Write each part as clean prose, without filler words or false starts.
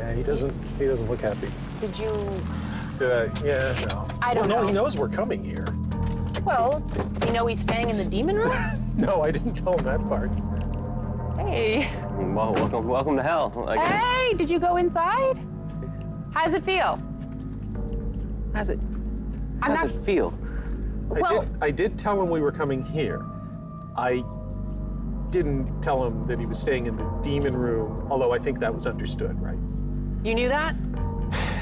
Yeah, he doesn't look happy. Did you... Did I? Yeah, no. I don't know. No, he knows we're coming here. Well, do you know he's staying in the demon room? No, I didn't tell him that part. Hey. Well, welcome to hell. Hey, did you go inside? How does it feel? How's it feel? I did tell him we were coming here. I didn't tell him that he was staying in the demon room, although I think that was understood, right? You knew that?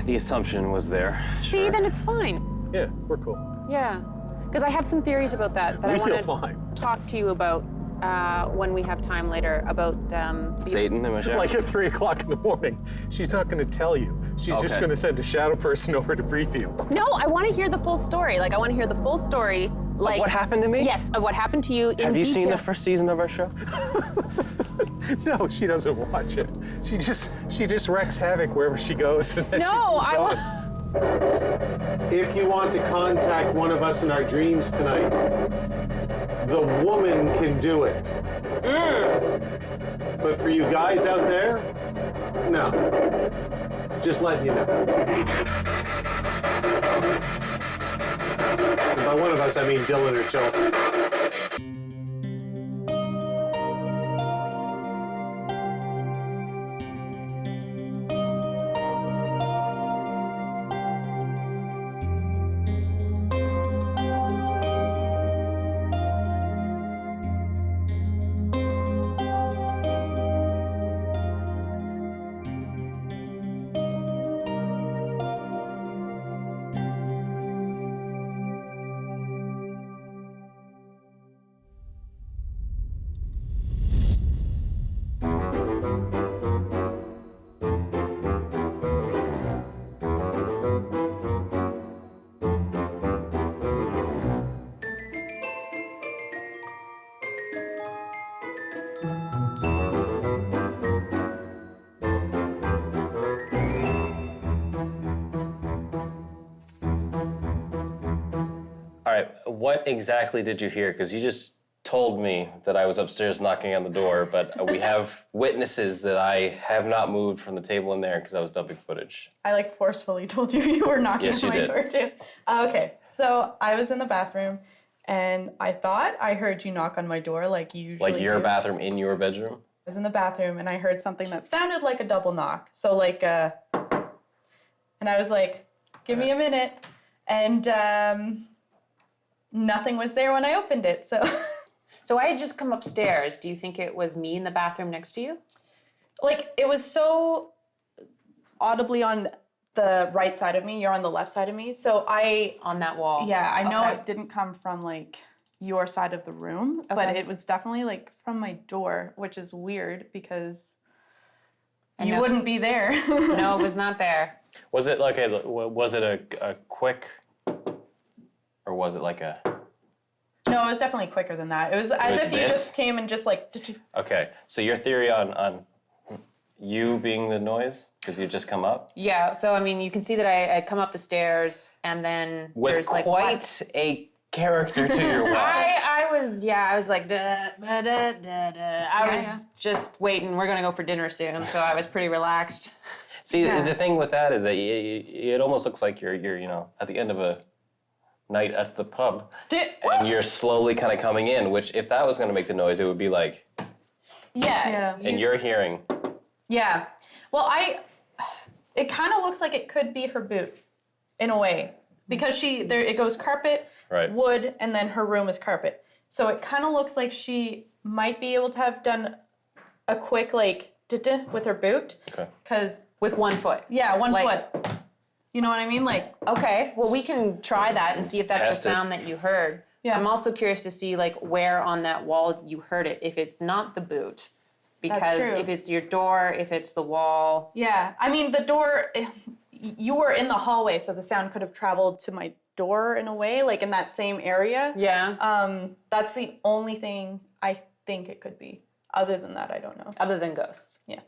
The assumption was there. See, Sure. then it's fine. Yeah, we're cool. Yeah, because I have some theories about that We I feel want fine. to talk to you about when we have time later about Satan, am I sure? Like at 3 o'clock in the morning. She's not going to tell you. She's just Okay. going to send a shadow person over to brief you. No, I want to hear the full story. Like, I want to hear the full story. Like, what happened to me? Yes, of what happened to you in detail. Have you seen the first season of our show? No, she doesn't watch it. She just wreaks havoc wherever she goes. And then No, she moves I on. If you want to contact one of us in our dreams tonight, the woman can do it. But for you guys out there, no. Just letting you know. And by one of us, I mean Dylan or Chelsea. All right, what exactly did you hear? Because you just told me that I was upstairs knocking on the door, but we have witnesses that I have not moved from the table in there because I was dubbing footage. I forcefully told you were knocking Yes, you on my did. door too. Okay, so I was in the bathroom and I thought I heard you knock on my door like you usually Like your do. bathroom in your bedroom? I was in the bathroom and I heard something that sounded like a double knock. So and I was like, give me a minute. And nothing was there when I opened it, so. So I had just come upstairs. Do you think it was me in the bathroom next to you? It was so audibly on the right side of me, you're on the left side of me, so On that wall? Yeah, I know Okay. it didn't come from your side of the room, but Okay. it was definitely from my door, which is weird because you know- wouldn't be there. No, it was not there. Was it a quick, or was it like a... No, it was definitely quicker than that. It was as Was if you this? just came and just Okay, so your theory on you being the noise, because you just come up? Yeah, so I mean, you can see that I come up the stairs and then With there's quite a character to your walk. I was like, da, da, da, da, da. I was just waiting. We're gonna go for dinner soon, so I was pretty relaxed. See, Yeah. the thing with that is that it almost looks like you're at the end of a night at the pub, and you're slowly kind of coming in. Which, if that was going to make the noise, it would be like, Yeah. and you're hearing. Yeah. Well, it kind of looks like it could be her boot, in a way, because it goes carpet, Right. wood, and then her room is carpet. So it kind of looks like she might be able to have done a quick with her boot. Okay. Because With 1 foot. one Like- foot. You know what I mean? Okay, well, we can try that and see if that's Test the it. sound that you heard. Yeah. I'm also curious to see where on that wall you heard it, if it's not the boot. Because true. if it's your door, if it's the wall. Yeah. I mean, the door, you were in the hallway, so the sound could have traveled to my door in a way, in that same area. Yeah. That's the only thing I think it could be. Other than that, I don't know. Other than ghosts. Yeah.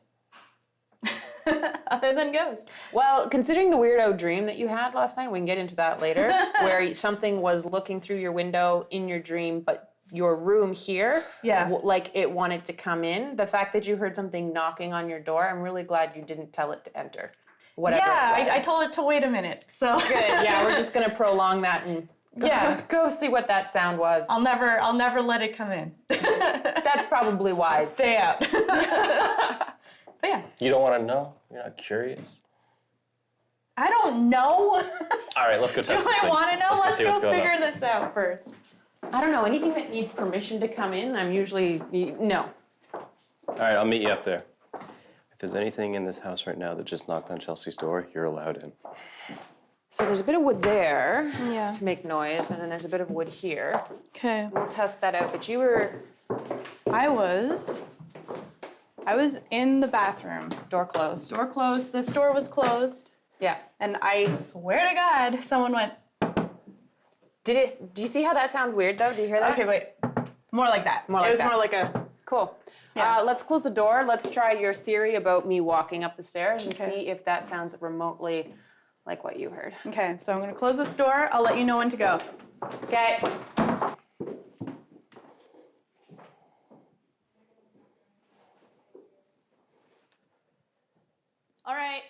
Other than ghosts. Well, considering the weirdo dream that you had last night, we can get into that later, where something was looking through your window in your dream, but your room here, Yeah. like it wanted to come in. The fact that you heard something knocking on your door, I'm really glad you didn't tell it to enter. Whatever. Yeah, it was. I told it to wait a minute. So Good. Yeah, we're just gonna prolong that and go see what that sound was. I'll never let it come in. That's probably wise. Stay out. But yeah. You don't want to know? You're not curious? I don't know. All right, let's go test Do this I thing. want to know? Let's see what's go going figure on. this out first. I don't know, anything that needs permission to come in, I'm usually, no. All right, I'll meet you up there. If there's anything in this house right now that just knocked on Chelsea's door, you're allowed in. So there's a bit of wood there Yeah. to make noise, and then there's a bit of wood here. Okay. We'll test that out, but you were I was in the bathroom. door closed. Door closed. This door was closed. Yeah. And I swear to God, someone went, Do you see how that sounds weird though? Do you hear that? okay, wait. More like that. More like it was that. more like a, Cool. Yeah. Let's close the door. Let's try your theory about me walking up the stairs and Okay. see if that sounds remotely like what you heard. okay, so I'm gonna close this door. I'll let you know when to go. Okay. All right.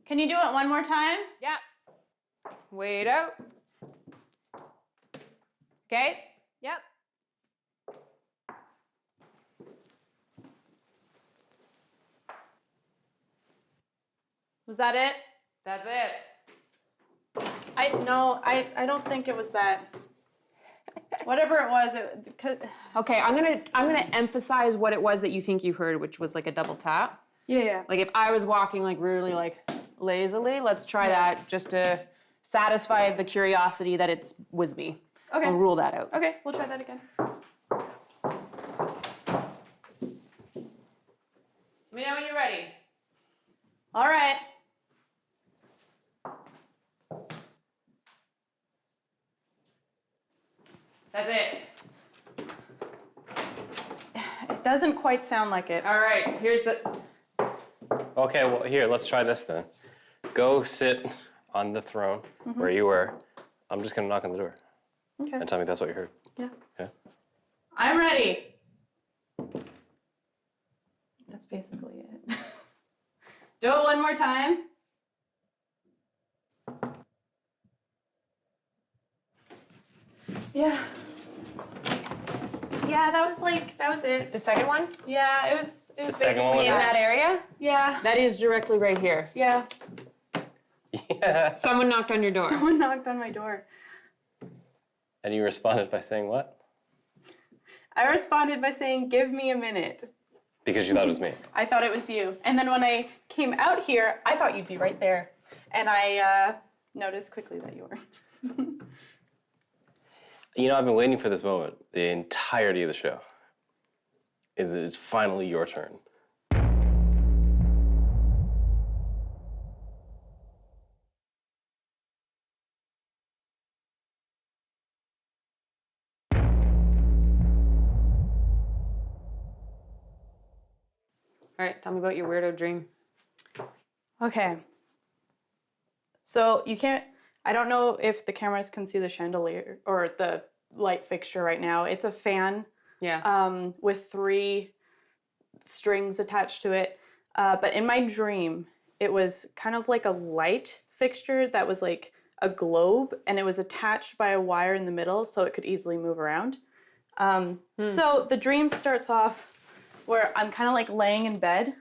Can you do it one more time? Yeah. Wait out. Okay. Yep. Was that it? That's it. I don't think it was that. Whatever it was, Okay, I'm gonna emphasize what it was that you think you heard, which was like a double tap. yeah. Like if I was walking like really like lazily, let's try that just to satisfy the curiosity that it was me. Okay. I'll rule that out. Okay, we'll try that again. Let me know when you're ready. All right. That's it. It doesn't quite sound like it. All right, here's the. Okay, well, here, let's try this then. Go sit on the throne where you were. I'm just going to knock on the door Okay. and tell me that's what you heard. Yeah. Yeah? I'm ready. That's basically it. Do it one more time. Yeah. Yeah, that was it. The second one? Yeah, it was The second one was In it? that area? Yeah. That is directly right here. Yeah. Yeah. Someone knocked on your door. Someone knocked on my door. And you responded by saying what? I responded by saying, "Give me a minute." Because you thought it was me. I thought it was you. And then when I came out here, I thought you'd be right there. And I noticed quickly that you were. You know, I've been waiting for this moment the entirety of the show. It's finally your turn. All right, tell me about your weirdo dream. Okay. So you can't, I don't know if the cameras can see the chandelier or the light fixture right now. It's a fan Yeah. with 3 strings attached to it. But in my dream, it was kind of like a light fixture that was like a globe, and it was attached by a wire in the middle so it could easily move around. So the dream starts off where I'm kind of like laying in bed,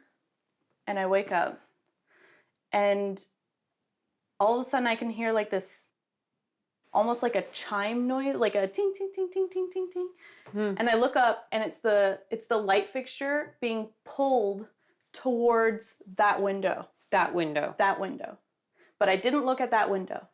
and I wake up, and all of a sudden I can hear like this, almost like a chime noise, like a ting, ting, ting, ting, ting, ting, ting. And I look up, and it's the light fixture being pulled towards that window. That window. That window. But I didn't look at that window.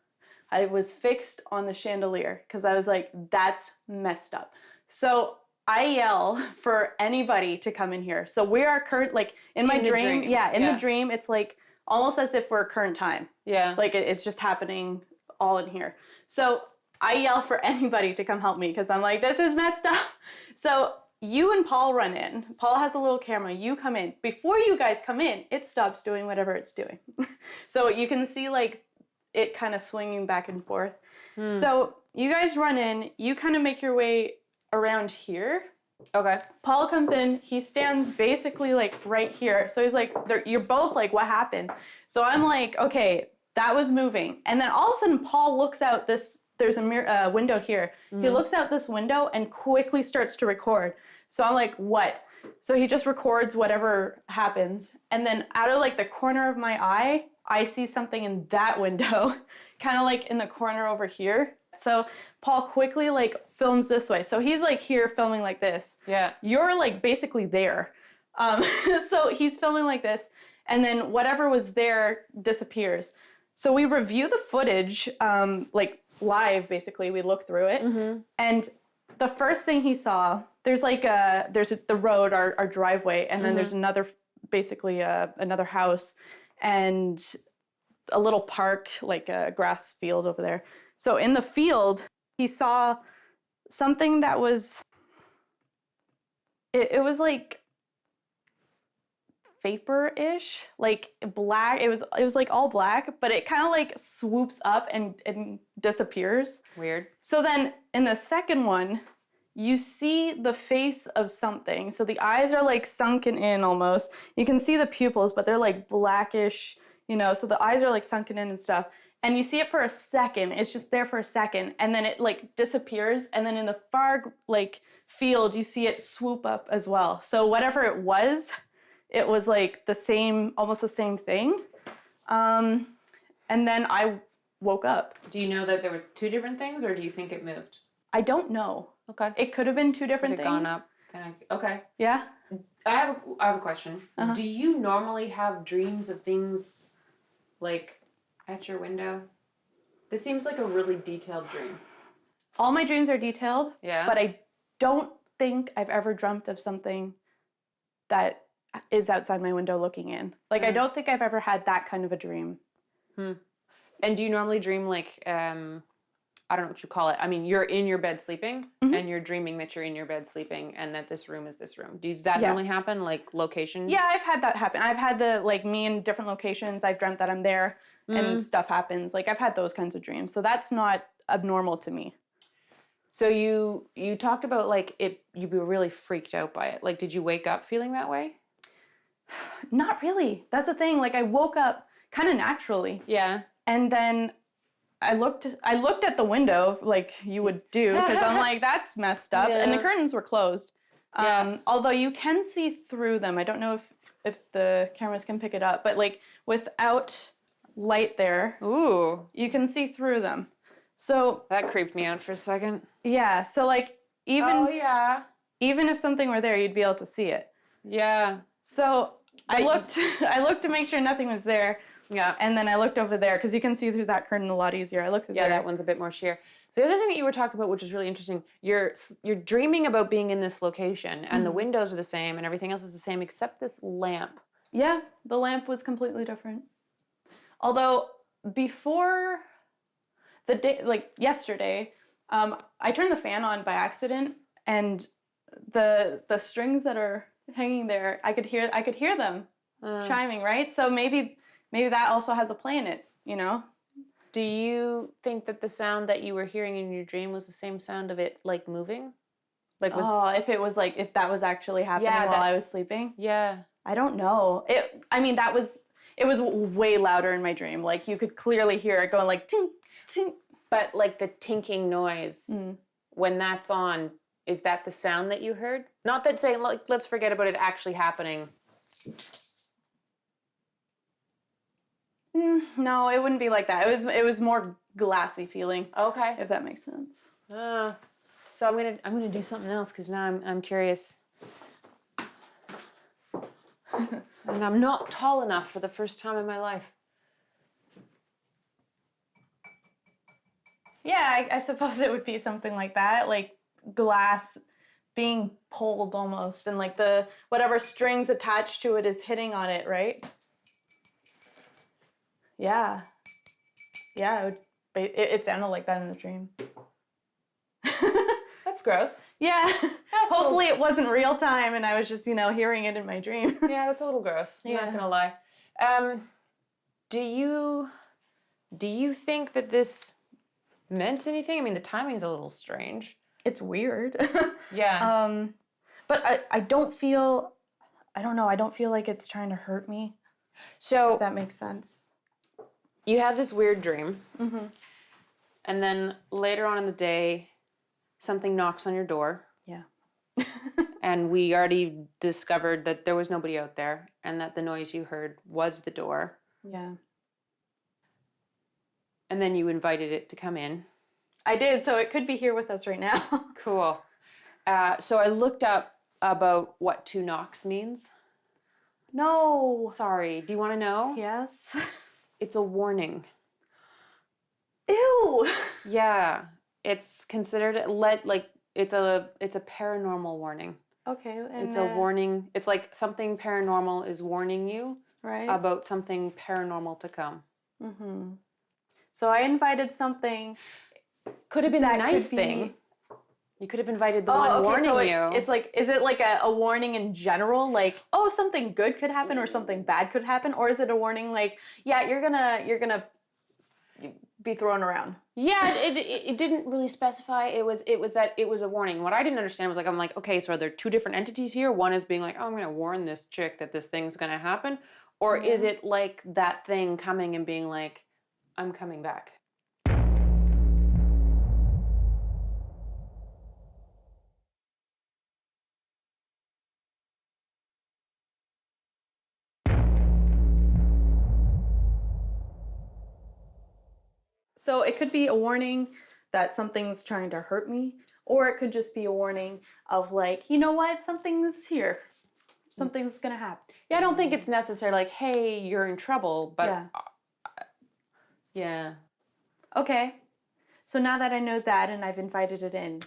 I was fixed on the chandelier because I was like, that's messed up. So I yell for anybody to come in here. So we are current, like in my the dream. dream. Yeah, in Yeah. the dream, it's like almost as if we're current time. Yeah. Like it's just happening all in here. So I yell for anybody to come help me because I'm like, this is messed up. So you and Paul run in. Paul has a little camera. You come in. Before you guys come in, it stops doing whatever it's doing. So you can see like it kind of swinging back and forth. So you guys run in. You kind of make your way around here. Okay. Paul comes in. He stands basically like right here. So he's like, you're both like, what happened? So I'm like, okay, that was moving. And then all of a sudden, Paul looks out this. There's a window here. He looks out this window and quickly starts to record. So I'm like, what? So he just records whatever happens. And then out of like the corner of my eye, I see something in that window, kind of like in the corner over here. So Paul quickly like films this way. So he's like here filming like this. Yeah. You're like basically there. So he's filming like this. And then whatever was there disappears. So we review the footage, like live basically. We look through it. And the first thing he saw, there's the road, our driveway, and then there's another, basically another house and a little park, like a grass field over there. So in the field, he saw something that was, it was like vapor-ish, like black. It was like all black, but it kind of like swoops up and disappears. Weird. So then in the second one, you see the face of something. So the eyes are like sunken in almost. You can see the pupils, but they're like blackish, so the eyes are like sunken in and stuff. And you see it for a second. It's just there for a second. And then it like disappears. And then in the far like field, you see it swoop up as well. So whatever it was like the same, almost the same thing. And then I woke up. Do you know that there were two different things, or do you think it moved? I don't know. Okay. It could have been two different Could things. have gone up. Okay. Yeah. I have a question. Do you normally have dreams of things like at your window? This seems like a really detailed dream. All my dreams are detailed. Yeah. But I don't think I've ever dreamt of something that is outside my window looking in. Like, I don't think I've ever had that kind of a dream. And do you normally dream like, I don't know what you call it. I mean, you're in your bed sleeping and you're dreaming that you're in your bed sleeping and that this room is this room. Does that normally happen? Like location? Yeah, I've had that happen. I've had me in different locations. I've dreamt that I'm there and stuff happens. Like, I've had those kinds of dreams. So that's not abnormal to me. So you talked about like you'd be really freaked out by it. Like, did you wake up feeling that way? Not really. That's the thing. Like, I woke up kind of naturally. Yeah. And then I looked at the window like you would do, because I'm like, that's messed up. And the curtains were closed. Although you can see through them. I don't know if the cameras can pick it up, but like without light there, you can see through them. So That creeped me out for a second. yeah, so like even yeah. even if something were there, you'd be able to see it. Yeah. So I looked to make sure nothing was there. Yeah. And then I looked over there because you can see through that curtain a lot easier. I looked at Yeah, there. that one's a bit more sheer. The other thing that you were talking about, which is really interesting, you're dreaming about being in this location, and the windows are the same, and everything else is the same except this lamp. Yeah, the lamp was completely different. Although before the day, like yesterday, I turned the fan on by accident, and the strings that are hanging there, I could hear them chiming, right? So maybe that also has a play in it, Do you think that the sound that you were hearing in your dream was the same sound of it like moving? Like if that was actually happening while I was sleeping. Yeah. I don't know. It was way louder in my dream. Like, you could clearly hear it going like tink, tink. But like the tinking noise, when that's on, is that the sound that you heard? Not that saying, like, let's forget about it actually happening. No, it wouldn't be like that. It was more glassy feeling. Okay. If that makes sense. So I'm gonna do something else because now I'm curious. And I'm not tall enough for the first time in my life. Yeah, I suppose it would be something like that, like glass being pulled almost, and like the whatever strings attached to it is hitting on it, right? Yeah. Yeah, it sounded like that in the dream. That's gross. Yeah. hopefully it wasn't real time and I was just, hearing it in my dream. Yeah, that's a little gross. I'm not gonna lie. Do you think that this meant anything? I mean, the timing's a little strange. It's weird. Yeah. But I don't feel like it's trying to hurt me, So if that makes sense. you have this weird dream, and then later on in the day, something knocks on your door. Yeah. And we already discovered that there was nobody out there and that the noise you heard was the door. Yeah. And then you invited it to come in. I did, so it could be here with us right now. Cool. So I looked up about what 2 knocks means. No. Sorry, do you want to know? Yes. It's a warning. Ew. Yeah. It's considered it's a paranormal warning. Okay. And It's a warning. It's like something paranormal is warning you right? about something paranormal to come. Mm-hmm. So I invited something. Could have been a That nice could be- thing. You could have invited the one warning so you. it's like, is it like a warning in general? Like, oh, something good could happen or something bad could happen? Or is it a warning like, yeah, you're gonna be thrown around? Yeah, it didn't really specify. It was a warning. What I didn't understand was I'm like, okay, so are there 2 different entities here? One is being like, oh, I'm gonna warn this chick that this thing's gonna happen, or is it like that thing coming and being like, I'm coming back? So it could be a warning that something's trying to hurt me, or it could just be a warning of like, you know what, something's here. Something's gonna happen. Yeah, I don't think it's necessarily like, hey, you're in trouble, but Yeah. Yeah. Okay. So now that I know that and I've invited it in,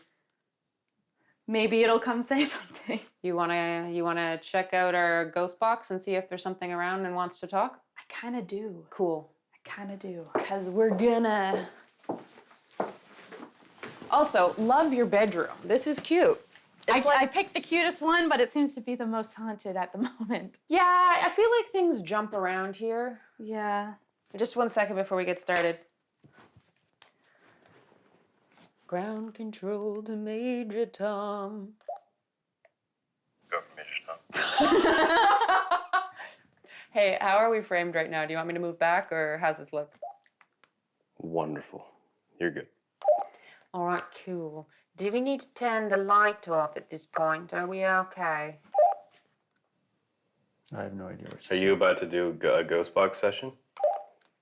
maybe it'll come say something. You wanna check out our ghost box and see if there's something around and wants to talk? I kind of do. Cool. I kind of do. Because we're gonna. Also, love your bedroom. This is cute. I picked the cutest one, but it seems to be the most haunted at the moment. Yeah, I feel like things jump around here. Yeah. Just 1 second before we get started. Ground control to Major Tom. Go, Major Tom. Hey, how are we framed right now? Do you want me to move back or how's this look? Wonderful. You're good. All right, cool. Do we need to turn the light off at this point? Are we okay? I have no idea what Are you about to do a ghost box session?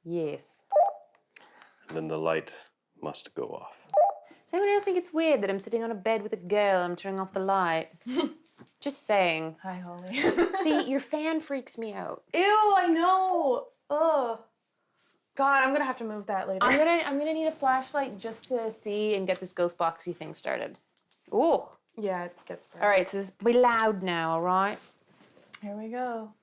Yes. Then the light must go off. Does anyone else think it's weird that I'm sitting on a bed with a girl and I'm turning off the light? Just saying. Hi, Holly. See, your fan freaks me out. Ew, I know. Ugh. God, I'm gonna have to move that later. I'm gonna need a flashlight just to see and get this ghost boxy thing started. Ooh. Yeah, it gets bright. All right, so this be loud now, all right? Here we go.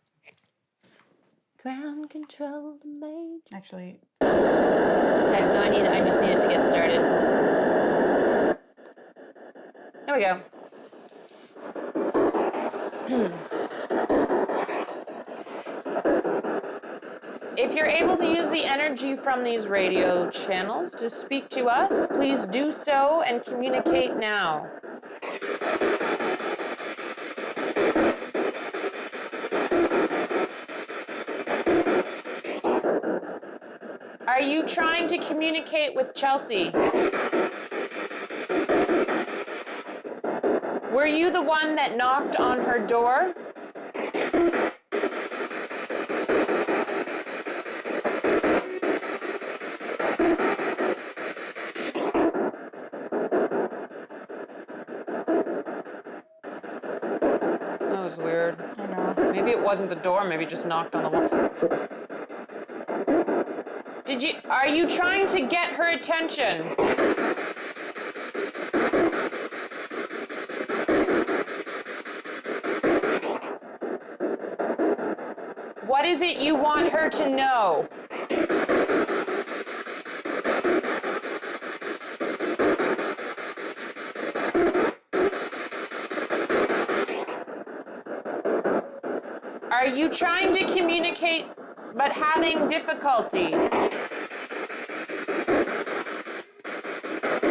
Ground control to Major. Actually, No, I just need it to get started. There we go. If you're able to use the energy from these radio channels to speak to us, please do so and communicate now. Are you trying to communicate with Chelsea? Were you the one that knocked on her door? That was weird. I know. Maybe it wasn't the door, maybe it just knocked on the wall. Are you trying to get her attention? What is it you want her to know? you trying to communicate but having difficulties?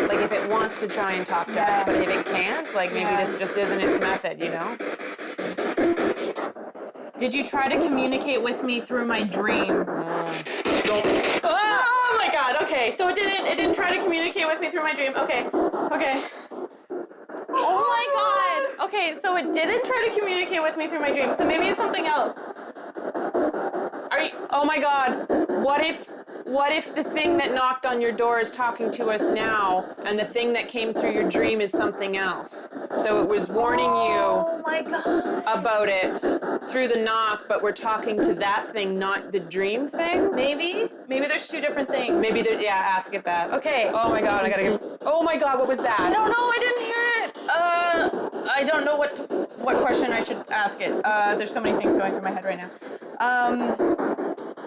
Like if it wants to try and talk to us, but if it can't, like maybe this just isn't its method, you know? Did you try to communicate with me through my dream? Oh my god, okay. So it didn't try to communicate with me through my dream. Okay. Oh my god. Okay, so it didn't try to communicate with me through my dream. So maybe it's something else. Oh my god. What if the thing that knocked on your door is talking to us now and the thing that came through your dream is something else? So it was warning Oh my god. you about it through the knock, but we're talking to that thing, not the dream thing? Maybe there's two different things. Maybe there, yeah, ask it that. Okay. Oh my god, I gotta get. Oh my god, what was that? I don't know, I didn't hear it. I don't know what question I should ask it. There's so many things going through my head right now.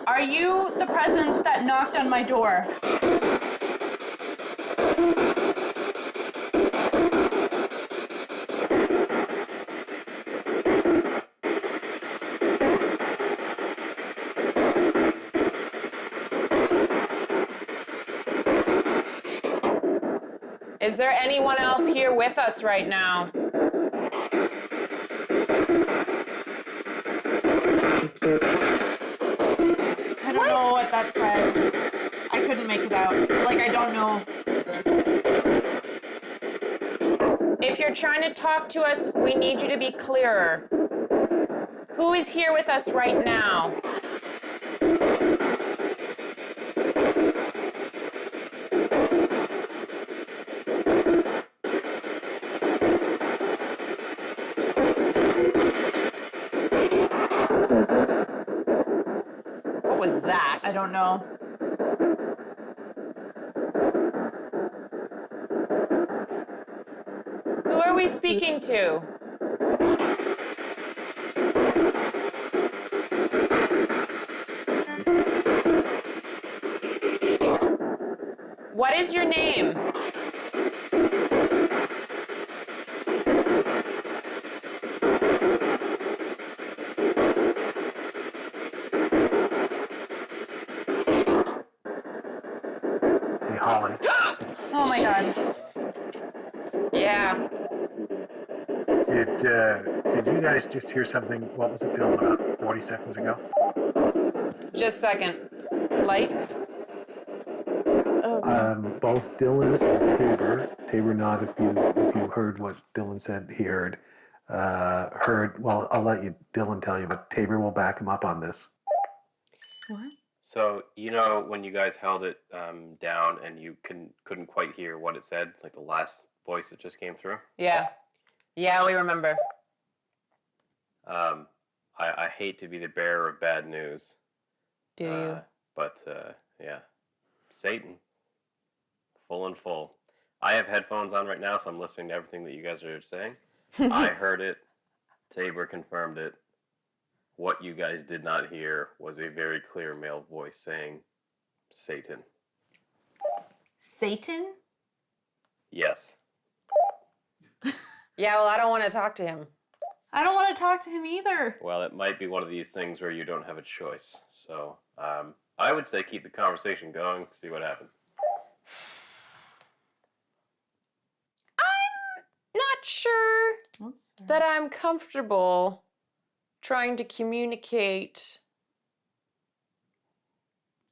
Are you the presence that knocked on my door? Is there anyone else here with us right now? I don't know what that said. I couldn't make it out. Like, I don't know. If you're trying to talk to us, we need you to be clearer. Who is here with us right now? What was that? I don't know. Who are we speaking to? What is your name? Hey, Holly. Oh my god. Yeah. Did you guys just hear something? What was it, Dylan, about 40 seconds ago? Just a second. Light? Both Dylan and Tabor nod if you heard what Dylan said he heard. Well, I'll let Dylan tell you, but Tabor will back him up on this. What? So, when you guys held it down and you couldn't quite hear what it said, like the last voice that just came through? Yeah. Yeah, we remember. I hate to be the bearer of bad news. Do you? But, yeah. Satan. Full. I have headphones on right now, so I'm listening to everything that you guys are saying. I heard it. Tabor confirmed it. What you guys did not hear was a very clear male voice saying, Satan. Satan? Yes. Yeah, well, I don't want to talk to him. I don't want to talk to him either. Well, it might be one of these things where you don't have a choice. So, I would say keep the conversation going, see what happens. I'm not sure Oops. that I'm comfortable trying to communicate.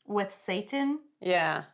With Satan? Yeah.